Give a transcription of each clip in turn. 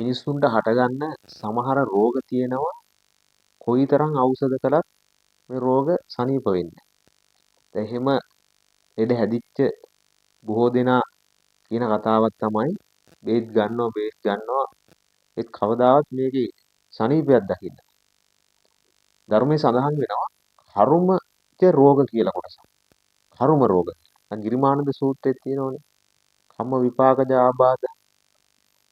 මිනිස්සුන්ට හටගන්න සමහර රෝග තියෙනවා කොයිතරම් ඖෂධ කළත් මේ රෝග සනීප වෙන්නේ නැහැ. එහෙම ලෙඩ හැදිච්ච බොහෝ දෙනා කියන කතාවක් තමයි බේත් ගන්නවා ඒත් කවදාවත් මේකේ සනීපයක් දකින්න. ධර්මයේ සඳහන් වෙනවා කර්මජ රෝග කියලා කොටසක්. කර්ම රෝග. දැන් ගිරිමානන්ද සූත්‍රයේ තියෙනවනේ. කම්ම විපාකජ ආබාධ.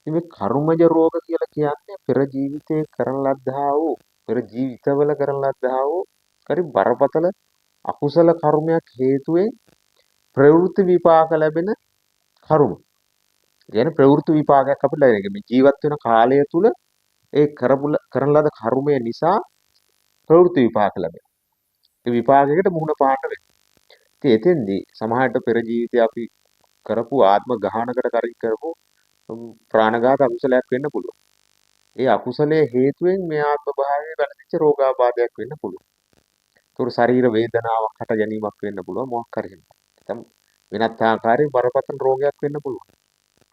ඉතින් මේ කර්මජ රෝග කියලා කියන්නේ පෙර ජීවිතයේ කරන ලද්දා වූ පෙර ජීවිතවල කරන ලද්දා වූ හරි බරපතල අකුසල කර්මයක් හේතුවෙන් ප්‍රවෘත්ති විපාක ලැබෙන කර්ම. කියන්නේ ප්‍රවෘත්ති විපාකයක් අපිට ලැබෙන. මේ ජීවත් වෙන කාලය තුල ඒ කරන ලද කර්මය නිසා ප්‍රවෘත්ති විපාක ලැබෙනවා. ඒ විපාකයකට මුහුණ පාන්න වෙනවා. ඉතින් එතෙන්දී සමහරට පෙර ජීවිතේ අපි කරපු ආත්ම ගහනකට කරින් කරපු ප්‍රාණඝාත අකුසලයක් වෙන්න පුළුවන්. ඒ අකුසලයේ හේතුවෙන් මේ ආත්ම භාවයේ වැළඳිච්ච රෝගාබාධයක් වෙන්න පුළුවන්. ඒතකොට ශරීර වේදනාවක් හට ගැනීමක් වෙන්න පුළුවන් මොකක් හරි හින්දා. නැත්නම් වෙනත් ආකාරයේ බරපතල රෝගයක් වෙන්න පුළුවන්.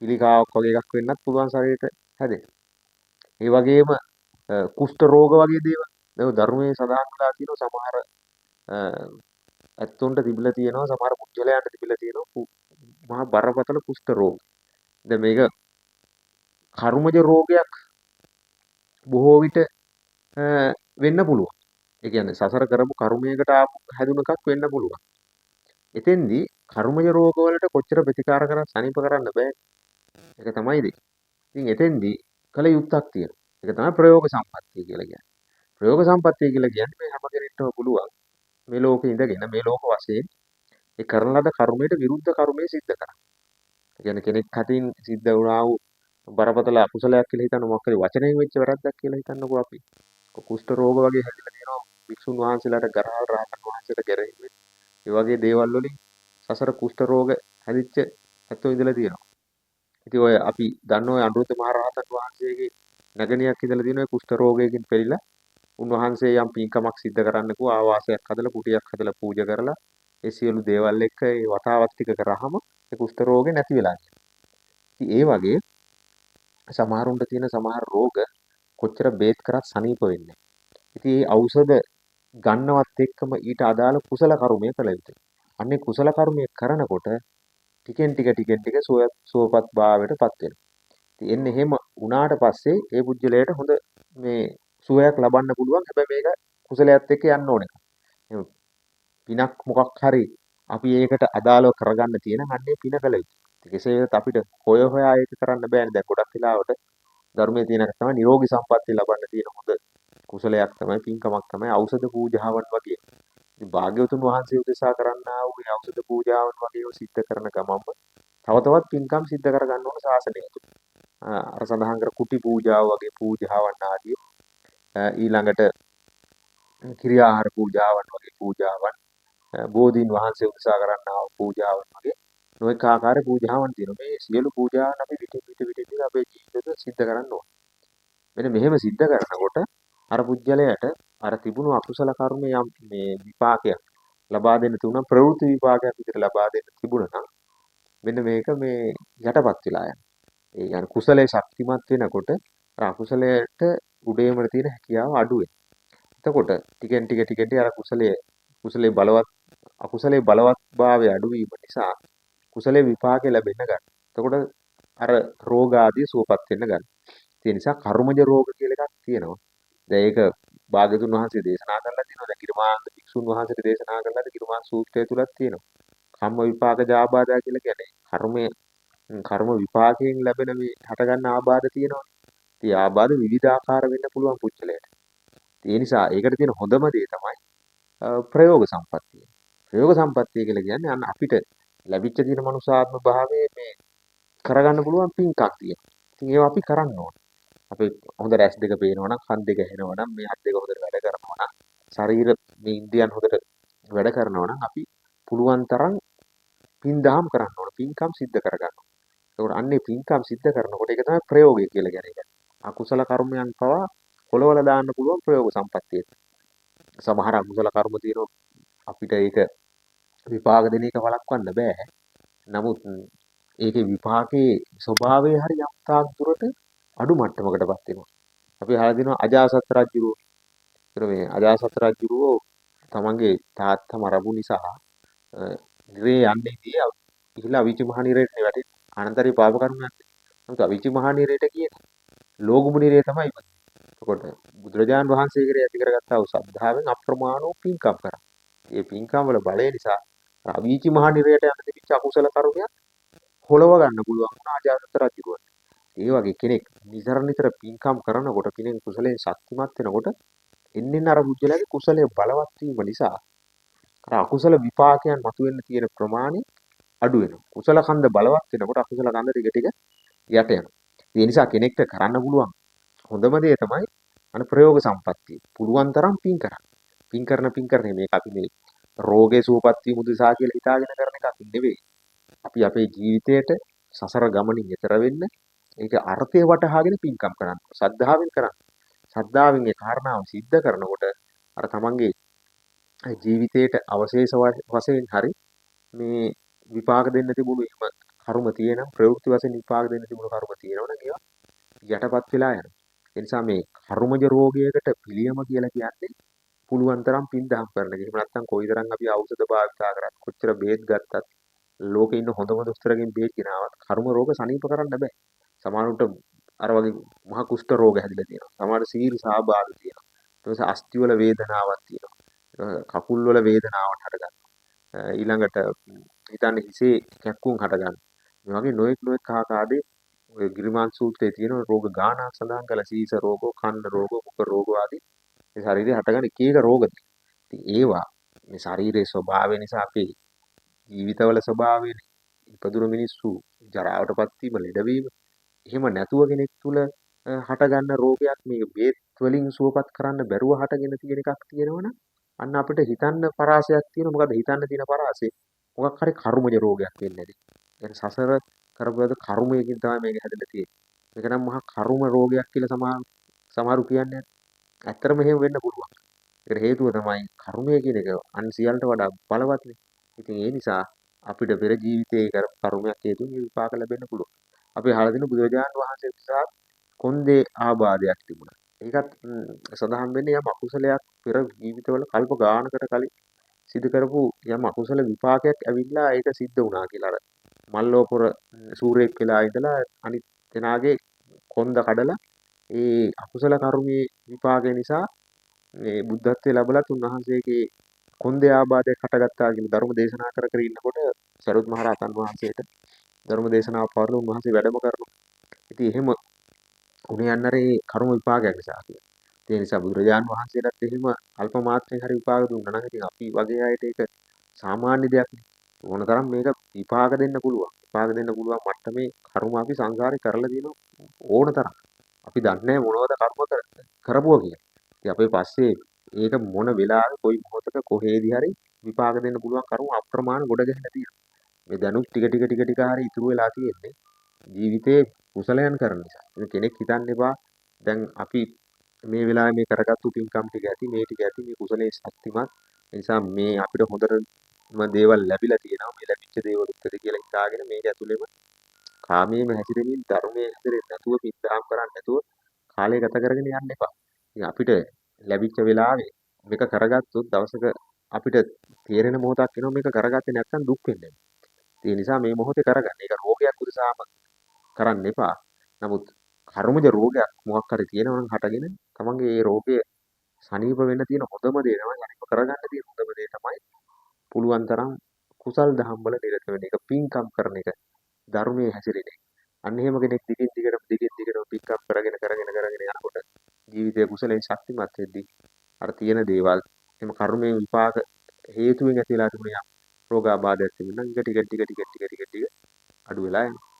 පිළිකාවක් වගේ එකක් වෙන්නත් පුළුවන් ශරීරයට හැදෙන්න. ඒ වගේම කුෂ්ඨ රෝග වගේ දේවල්. දැන් ධර්මයේ සඳහන් කරලා තියෙනවා සමහර ඇත්තොන්ට තිබිලා තියෙනවා සමහර පුද්ගලයන්ට තිබිලා තියෙනවා මහා බරපතල කුෂ්ඨ රෝග. දැන් මේක කර්මජ රෝගයක් බොහෝ විට වෙන්න පුළුවන්. ඒ කියන්නේ සසර කරපු කර්මයකට ආපු හැදුන එකක් වෙන්න පුළුවන්. එතෙන්දී කර්මජ රෝග වලට කොච්චර ප්‍රතිකාර කරත් සනීප කරන්න බෑ. ඒක තමයි දෙන්නේ. ඉතින් එතෙන්දී කල යුත්තක් තියෙනවා. ඒක තමයි ප්‍රයෝග සම්පත්තිය කියලා කියන්නේ. ප්‍රයෝග සම්පත්තිය කියලා කියන්නේ මේ හැම කෙනෙක්ටම පුළුවන් මේ ලෝකේ ඉඳගෙන මේ ලෝක වශයෙන් ඒ කරන ලද කර්මයට විරුද්ධ කර්මයේ සිද්ධ කරන්න. ඒ කියන්නේ කෙනෙක් හටින් සිද්ධ වුණා වූ බරපතල අකුසලයක් කියලා හිතන්න මොකක් හරි වචනයෙන් වෙච්ච වැරද්දක් කියලා හිතන්නකෝ අපි. කුෂ්ඨ රෝග වගේ හැදිලා තියෙනවා. වික්ෂුන් වහන්සේලාට ගරහල් රහතන් වහන්සේට ගැරෙන්නේ. ඒ වගේ දේවල් වලින් සසර කුෂ්ඨ රෝග හැදිච්ච ඇත්තෝ ඉඳලා තියෙනවා. ඉතින් ඔය අපි දන්න ඔය අනුරුද්ධ මහ රහතන් වහන්සේගේ නැගණියක් ඉඳලා තියෙන ඔය කුෂ්ඨ රෝගයකින් පෙළිලා උන්වහන්සේ යම් පින්කමක් සිද්ධ කරන්නකෝ ආවාසයක් හදලා කුටියක් හදලා පූජා කරලා ඒ සියලු දේවල් එක්ක ඒ වතාවත් ටික කරාම ඒ කුෂ්ඨ රෝගේ නැති වෙලා ගියා. ඉතින් ඒ වගේ සමහරුන්ට තියෙන සමහර රෝග කොච්චර බේත් කරත් සනීප වෙන්නේ නැහැ. ඉතින් මේ ඖෂධ ගන්නවත් එක්කම ඊට අදාළ කුසල කර්මය කළ යුතුයි. අන්නේ කුසල කර්මය කරනකොට ටිකෙන් ටික සුවපත් භාවයටපත් වෙනවා. ඉතින් එන්නේ එහෙම වුණාට පස්සේ ඒ පුජ්‍යලයට හොඳ මේ සුවයක් ලබන්න පුළුවන්. හැබැයි මේක කුසලයට එක්ක යන්න ඕනේ. එහෙම පිනක් මොකක් හරි අපි ඒකට අදාළව කරගන්න තියෙන අන්නේ පින කළ යුතුයි. කෙසේ වෙතත් අපිට හොයා ඒක කරන්න බෑනේ. දැන් ගොඩක් වෙලාවට ධර්මයේ තියෙන එක තමයි නිරෝගී සම්පත්තිය ලබන්න තියෙන හොඳ කුසලයක් තමයි පින්කමක් තමයි ඖෂධ පූජාවන් වගේ. ඉතින් භාග්‍යවතුන් වහන්සේ උදෙසා කරන්නා වූ මේ ඖෂධ පූජාවන් වගේ සිද්ධ කරන ගමන්ම තව තවත් පින්කම් සිද්ධ කරගන්න ඕන ශාසනය තුළ. අර සඳහන් කර කුටි පූජාව වගේ පූජාවන් ආදී ඊළඟට ක්‍රියාහාර පූජාවන් වගේ පූජාවන් බෝධීන් වහන්සේ උදෙසා කරන්නා වූ පූජාවන් වගේ නොඑක ආකාර පූජාවන් තියෙනවා. මේ සියලු පූජාවන් අපි විටින් අපේ ජීවිතවල සිද්ධ කරන්න ඕන. මෙන්න මෙහෙම සිද්ධ කරනකොට අර පුජ්‍යලයට අර තිබුණු අකුසල කර්ම යම් මේ විපාකයක් ලබා දෙන්න තුන ප්‍රවෘත්ති විපාකයක් විතර ලබා දෙන්න තිබුණා නම් මෙන්න මේක මේ යටපත් වෙලා යනවා. ඒ කියන්නේ කුසලයේ ශක්තිමත් වෙනකොට අර අකුසලයට උඩේම තියෙන හැකියාව අඩු වෙනවා. එතකොට ටිකෙන් ටික අර කුසලයේ බලවත් අකුසලයේ බලවත්භාවය අඩු වීම නිසා කුසලයේ විපාකේ ලැබෙන්න ගන්නවා. එතකොට අර රෝග ආදී සුවපත් වෙන්න ගන්නවා. ඒ නිසා කර්මජ රෝග කියලා එකක් තියෙනවා. දැන් ඒක භාග්‍යතුන් වහන්සේ දේශනා කරලා තියෙනවා. දැන් ගිරමානන්ද භික්ෂුන් වහන්සේට දේශනා කරලාද ගිරමාන සූත්‍රය තුලක් තියෙනවා. කම්ම විපාක ජාබාධා කියලා කියන්නේ කර්ම විපාකයෙන් ලැබෙන මේ හටගන්න ආබාධ තියෙනවනේ. ඉතින් ආබාධ විවිධාකාර වෙන්න පුළුවන් පුච්චලයට. ඒ නිසා ඒකට තියෙන හොඳම දේ තමයි ප්‍රයෝග සම්පත්තිය. ප්‍රයෝග සම්පත්තිය කියලා කියන්නේ අන්න අපිට ලැබිච්ච තියෙන මනුසාත්ම භාවයේ මේ කරගන්න පුළුවන් පින්කක් තියෙනවා. ඉතින් ඒවා අපි කරන්න ඕනේ. අපි හොඳ රැස් දෙක පේනවා නම් කන් දෙක ඇහෙනවා නම් මේ අත් දෙක හොඳට වැඩ කරනවා නම් ශරීර මේ ඉන්ද්‍රියන් හොඳට වැඩ කරනවා නම් අපි පුළුවන් තරම් පින් දහම් කරන්න ඕන පින්කම් සිද්ධ කරගන්න. ඒකට අන්නේ පින්කම් සිද්ධ කරනකොට ඒක තමයි ප්‍රයෝගය කියලා කියන්නේ. අකුසල කර්මයන් පවා කොලවල දාන්න පුළුවන් ප්‍රයෝග සම්පත්තිය. සමහර අකුසල කර්ම තියෙනවා අපිට ඒක විපාක දෙන එක වළක්වන්න බෑ. නමුත් ඒකේ විපාකයේ ස්වභාවය හරි යම් තාක් දුරට අඩු මට්ටමකටපත් වෙනවා. අපි අහලා දිනවා අජාසත් රජුරෝ. ඒතර මේ අජාසත් රජුරෝ තමන්ගේ තාත්තා මරපු නිසා නිරේ යන්නේදී ඉහිලා අවිචි මහ නිරේට වැටෙන්නේ. අනන්තරේ පාප කර්මයක්. නමුත් අවිචි මහ නිරේට කියන්නේ ලෝගුඹ නිරේ තමයි ඉපදෙන්නේ. එතකොට බුදුරජාණන් වහන්සේ කෙරේ ඇති කරගත්තා වූ ශ්‍රද්ධාවෙන් අප්‍රමාණ වූ පින්කම් කරා. ඒ පින්කම් වල බලය නිසා අවීචි මහ නිරයට යන තිබිච්ච අකුසල කර්මයක් හොලව ගන්න පුළුවන් වුණා අජාසත් රජුට. ඒ වගේ කෙනෙක් නිතර පින්කම් කරනකොට කෙනෙක් කුසලයෙන් ශක්තිමත් වෙනකොට එන්නෙන් අර බුද්ධලගේ කුසලයේ බලවත් වීම නිසා අර අකුසල විපාකයන් මතුවෙන්න තියෙන ප්‍රමාණය අඩු වෙනවා. කුසල කන්ද බලවත් වෙනකොට අකුසල කන්ද ටික ටික යට යනවා. ඒ නිසා කෙනෙක්ට කරන්න පුළුවන් හොඳම දේ තමයි ප්‍රයෝග සම්පත්තිය. පුළුවන් තරම් පින් කරන්න. පින් කරන මේක අපි මේ රෝගේ සුවපත් වීම උදෙසා කියලා හිතාගෙන කරන එකක් නෙවෙයි. අපි අපේ ජීවිතයට සසර ගමනින් එතර වෙන්න ඒක අර්ථය වටහාගෙන පින්කම් කරන්න. සද්ධාවෙන් කරන්න. සද්ධාවෙන් ඒ කාරණාව සිද්ධ කරනකොට අර තමන්ගේ ජීවිතයට අවශේෂ වශයෙන් හරි මේ විපාක දෙන්න තිබුණු එහෙම කර්ම තියෙනම් ප්‍රවෘත්ති වශයෙන් විපාක දෙන්න තිබුණු කර්ම තියෙනවනම් ඒවා යටපත් වෙලා යනවා. ඒ නිසා මේ කර්මජ රෝගයකට පිළියම කියලා කියන්නේ පුළුවන් තරම් පින් දහම් කරන එක. එහෙම නැත්නම් කොයිතරම් අපි ඖෂධ භාවිතා කරත් කොච්චර බේත් ගත්තත් ලෝකේ ඉන්න හොඳම දොස්තරගෙන් බේත් ගෙනාවත් කර්ම රෝග සනීප කරන්න බෑ. සමහරවිට අර වගේ මහ කුෂ්ඨ රෝග හැදිලා තියෙනවා. සමහර සීරි සහභාග තියෙනවා. ඊට පස්සේ අස්ථි වල වේදනාවක් තියෙනවා. කකුල් වල වේදනාවක් හටගන්නවා. ඊළඟට හිතන්නේ හිසේ කැක්කුම් හටගන්නවා. මේ වගේ නොඑක් ආකාරයේ ඔය ගිරිමාන් සූත්‍රයේ තියෙන රෝග ගානක් සඳහන් කළා. සීස රෝගෝ, කන්න රෝගෝ, මුඛ රෝගෝ ආදී මේ ශරීරයේ හටගන්න එක එක රෝග. ඉතින් ඒවා මේ ශරීරයේ ස්වභාවය නිසා අපේ ජීවිතවල ස්වභාවය ඉපදුණු මිනිස්සු ජරාවටපත් වීම, ලෙඩවීම එහෙම නැතුව කෙනෙක් තුල හටගන්න රෝගයක් මේක බේත් වලින් සුවපත් කරන්න බැරුව හටගෙන තියෙන එකක් තියෙනවනම් අන්න අපිට හිතන්න පරාසයක් තියෙනවා. මොකද හිතන්න තියෙන පරාසය මොකක් හරි කර්මජ රෝගයක් වෙන්නේ නැති. يعني සසර කරපුවද කර්මයකින් තමයි මේක හැදෙලා තියෙන්නේ. මේක නම් මහා කර්ම රෝගයක් කියලා සමහරු කියන්නේ. ඇත්තටම එහෙම වෙන්න පුළුවන්. ඒකට හේතුව තමයි කර්මය කියන එක අන් සියල්ලට වඩා බලවත්නේ. ඉතින් ඒ නිසා අපිට පෙර ජීවිතයේ කරපු කර්මයක් හේතුවෙන් මේ විපාක ලැබෙන්න පුළුවන්. අපි අහලා දින බුදුරජාණන් වහන්සේ නිසා කොන්දේ ආබාධයක් තිබුණා. ඒකත් සඳහන් වෙන්නේ යම් අකුසලයක් පෙර ජීවිතවල කල්ප ගානකට කලින් සිදු කරපු යම් අකුසල විපාකයක් ඇවිල්ලා ඒක සිද්ධ වුණා කියලා. අර මල්ලෝපුර සූරයෙක් වෙලා ඉඳලා අනිත් කෙනාගේ කොන්ද කඩලා ඒ අකුසල කර්මයේ විපාකය නිසා මේ බුද්ධත්වයේ ලැබලත් උන්වහන්සේගේ කොන්දේ ආබාධයක් හටගත්තා කියලා ධර්ම දේශනා කර ඉන්නකොට සරුත් මහ රහතන් වහන්සේට ධර්ම දේශනාව පවරලා උන්වහන්සේ වැඩම කරනවා. ඉතින් එහෙම උනේ යන්නරේ කර්ම විපාකයක් නිසා කියලා. ඒ නිසා බුදුරජාන් වහන්සේටත් එහෙම අල්ප මාත්‍රයෙන් හරි විපාක දුන්නා නම් ඉතින් අපි වගේ අයට ඒක සාමාන්‍ය දෙයක් නේ. ඕනතරම් මේක විපාක දෙන්න පුළුවන්. විපාක දෙන්න පුළුවන් මට්ටමේ කර්ම අපි සංසාරේ කරලා දිනවා ඕනතරම්. අපි දන්නේ මොනවද කර්ම කරපුවා කියලා. ඉතින් අපේ පස්සේ ඒක මොන වෙලාවෙ කොයි මොහොතක කොහේදී හරි විපාක දෙන්න පුළුවන් කරුණු අප්‍රමාණ ගොඩ ගැහිලා තියෙනවා. මේ දැනුත් ටික හරි ඉතුරු වෙලා තියෙන්නේ ජීවිතේ කුසලයන් කරන නිසා. ඉතින් කෙනෙක් හිතන්න එපා දැන් අපි මේ වෙලාවේ මේ කරගත්තු පින්කම් ටික ඇති මේ ටික ඇති මේ කුසලයේ ශක්තිමත්. ඒ නිසා මේ අපිට හොඳටම දේවල් ලැබිලා තියෙනවා. මේ ලැබිච්ච දේවල් උත්තර කියලා හිතාගෙන මේක ඇතුළේම කාමයේම හැසිරෙමින් ධර්මයේ හැසිරෙන්නේ නැතුව පිටාම් කරන්නේ නැතුව කාලය ගත කරගෙන යන්න එපා. ඉතින් අපිට ලැබිච්ච වෙලාවේ මේක කරගත්තොත් දවසක අපිට තේරෙන මොහොතක් එනවා මේක කරගත්තේ නැත්නම් දුක් වෙන්නේ. ඒ නිසා මේ මොහොතේ කරගන්න. ඒක රෝගයක් උදෙසාම කරන්න එපා. නමුත් කර්මජ රෝගයක් මොකක් හරි තියෙනවා නම් හටගෙන තමන්ගේ ඒ රෝගය සනීප වෙන්න තියෙන හොඳම දේ තමයි සනීප කරගන්න තියෙන හොඳම දේ තමයි පුළුවන් තරම් කුසල් දහම් වල නිරත වෙන එක, පින්කම් කරන එක, ධර්මයේ හැසිරෙන එක. අන්න එහෙම කෙනෙක් දිගින් දිගටම පින්කම් කරගෙන යනකොට ජීවිතයේ කුසලයෙන් ශක්තිමත් වෙද්දී අර තියෙන දේවල් එම කර්මයේ විපාක හේතුවෙන් ඇතිලා තිබුණ යම් රෝගාබාධයක් තිබුණා නම් ටික අඩු වෙලා යනවා.